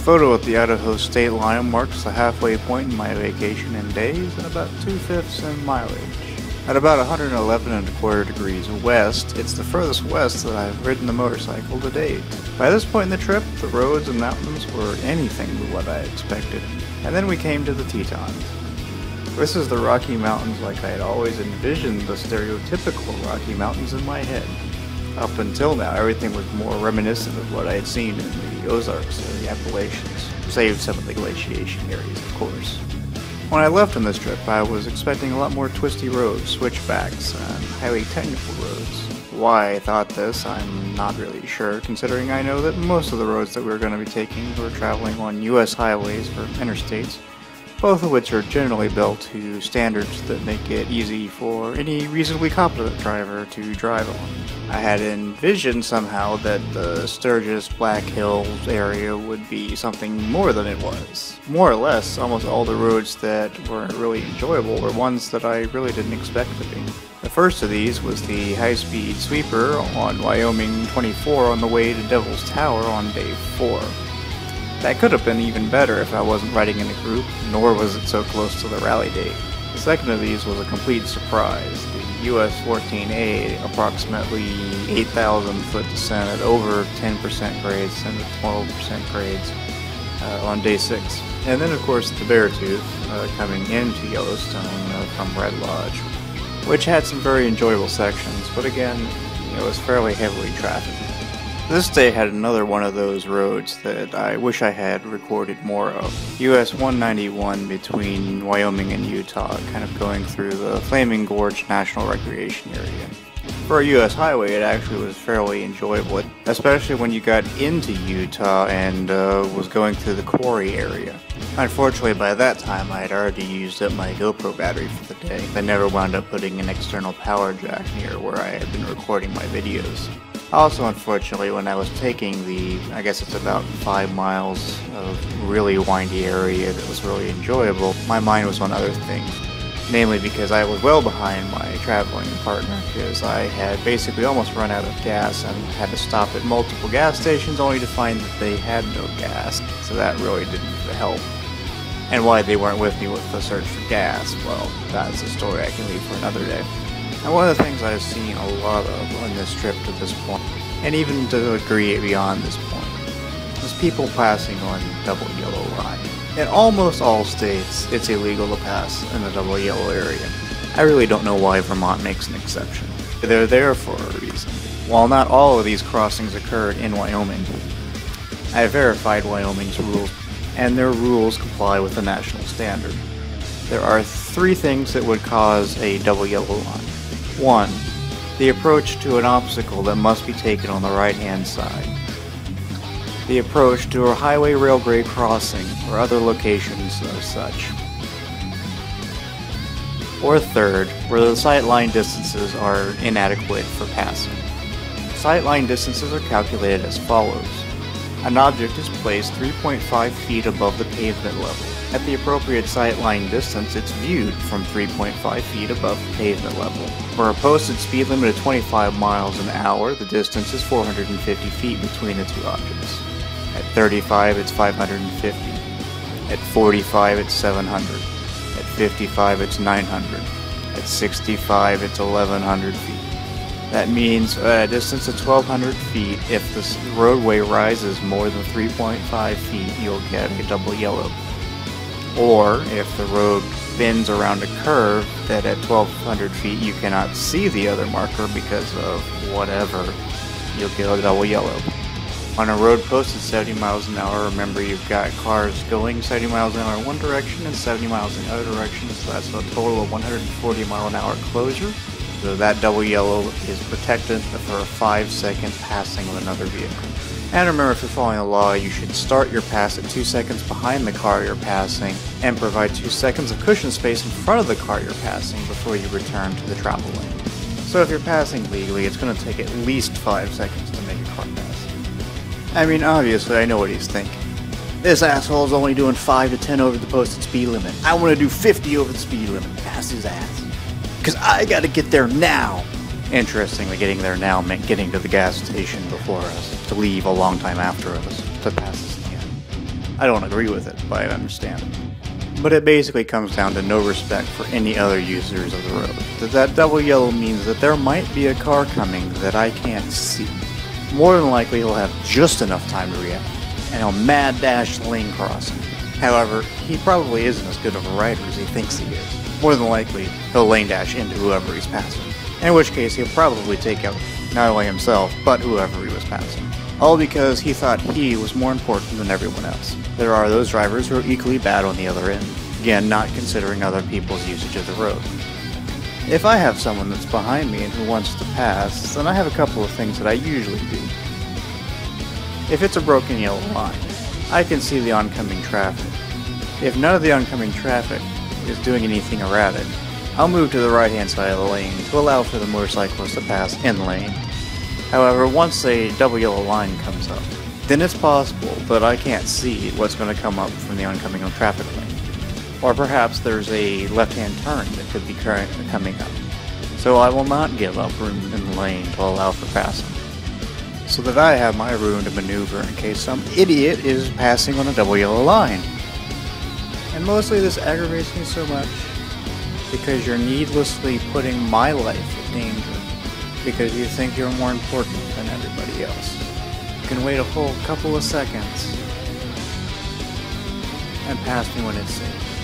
photo at the Idaho state line marks the halfway point in my vacation in days and about 2/5 in mileage. At about 111¼ degrees west, it's the furthest west that I've ridden the motorcycle to date. By this point in the trip, the roads and mountains were anything but what I expected. And then we came to the Tetons. This is the Rocky Mountains like I had always envisioned the stereotypical Rocky Mountains in my head. Up until now, everything was more reminiscent of what I had seen in the Ozarks or the Appalachians, save some of the glaciation areas, of course. When I left on this trip, I was expecting a lot more twisty roads, switchbacks, and highly technical roads. Why I thought this, I'm not really sure, considering I know that most of the roads that we were going to be taking were traveling on U.S. highways or interstates, both of which are generally built to standards that make it easy for any reasonably competent driver to drive on. I had envisioned somehow that the Sturgis, Black Hills area would be something more than it was. More or less, almost all the roads that weren't really enjoyable were ones that I really didn't expect to be. The first of these was the high-speed sweeper on Wyoming 24 on the way to Devil's Tower on day 4. That could have been even better if I wasn't riding in a group, nor was it so close to the rally date. The second of these was a complete surprise. The US 14A, approximately 8,000 foot descent at over 10% grades, 10 to 12% grades on day 6. And then of course the Beartooth coming into Yellowstone from Red Lodge, which had some very enjoyable sections, but again, it was fairly heavily trafficked. This day had another one of those roads that I wish I had recorded more of. US 191 between Wyoming and Utah, kind of going through the Flaming Gorge National Recreation Area. For a US highway, it actually was fairly enjoyable, especially when you got into Utah and was going through the quarry area. Unfortunately, by that time, I had already used up my GoPro battery for the day. I never wound up putting an external power jack near where I had been recording my videos. Also, unfortunately, when I was taking I guess it's about 5 miles of really windy area that was really enjoyable, my mind was on other things. Namely because I was well behind my traveling partner, because I had basically almost run out of gas and had to stop at multiple gas stations only to find that they had no gas, so that really didn't help. And why they weren't with me with the search for gas, well, that's a story I can leave for another day. And one of the things I've seen a lot of on this trip to this point, and even to a degree beyond this point, is people passing on double yellow line. In almost all states, it's illegal to pass in the double yellow area. I really don't know why Vermont makes an exception. They're there for a reason. While not all of these crossings occurred in Wyoming, I verified Wyoming's rules, and their rules comply with the national standard. There are 3 things that would cause a double yellow line. 1. The approach to an obstacle that must be taken on the right-hand side. The approach to a highway rail grade crossing or other locations as such. Or 3rd, where the sightline distances are inadequate for passing. Sightline distances are calculated as follows. An object is placed 3.5 feet above the pavement level. At the appropriate sightline distance, it's viewed from 3.5 feet above the pavement level. For a posted speed limit of 25 miles an hour, the distance is 450 feet between the 2 objects. At 35, it's 550. At 45, it's 700. At 55, it's 900. At 65, it's 1100 feet. That means at a distance of 1200 feet, if the roadway rises more than 3.5 feet, you'll get a double yellow. Or, if the road bends around a curve that at 1200 feet you cannot see the other marker because of whatever, you'll get a double yellow. On a road posted 70 miles an hour, remember you've got cars going 70 miles an hour in one direction and 70 miles in the other direction, so that's a total of 140 mile an hour closure. So that double yellow is protected for a 5-second passing of another vehicle. And remember, if you're following the law, you should start your pass at 2 seconds behind the car you're passing and provide 2 seconds of cushion space in front of the car you're passing before you return to the travel lane. So if you're passing legally, it's going to take at least 5 seconds to make a car pass. I mean, obviously, I know what he's thinking. This asshole's only doing 5 to 10 over the posted speed limit. I want to do 50 over the speed limit. Pass his ass. Because I got to get there now. Interestingly, getting there now meant getting to the gas station before us, to leave a long time after us, to pass us again. I don't agree with it, but I understand it. But it basically comes down to no respect for any other users of the road. That double yellow means that there might be a car coming that I can't see. More than likely he'll have just enough time to react, and he'll mad dash lane crossing. However, he probably isn't as good of a rider as he thinks he is. More than likely, he'll lane dash into whoever he's passing. In which case, he'll probably take out not only himself, but whoever he was passing. All because he thought he was more important than everyone else. There are those drivers who are equally bad on the other end. Again, not considering other people's usage of the road. If I have someone that's behind me and who wants to pass, then I have a couple of things that I usually do. If it's a broken yellow line, I can see the oncoming traffic. If none of the oncoming traffic is doing anything erratic, I'll move to the right-hand side of the lane to allow for the motorcyclist to pass in lane. However, once a double yellow line comes up, then it's possible that I can't see what's going to come up from the oncoming traffic lane. Or perhaps there's a left-hand turn that could be coming up. So I will not give up room in the lane to allow for passing, so that I have my room to maneuver in case some idiot is passing on a double yellow line. And mostly this aggravates me so much because you're needlessly putting my life in danger because you think you're more important than everybody else. You can wait a whole couple of seconds and pass me when it's safe.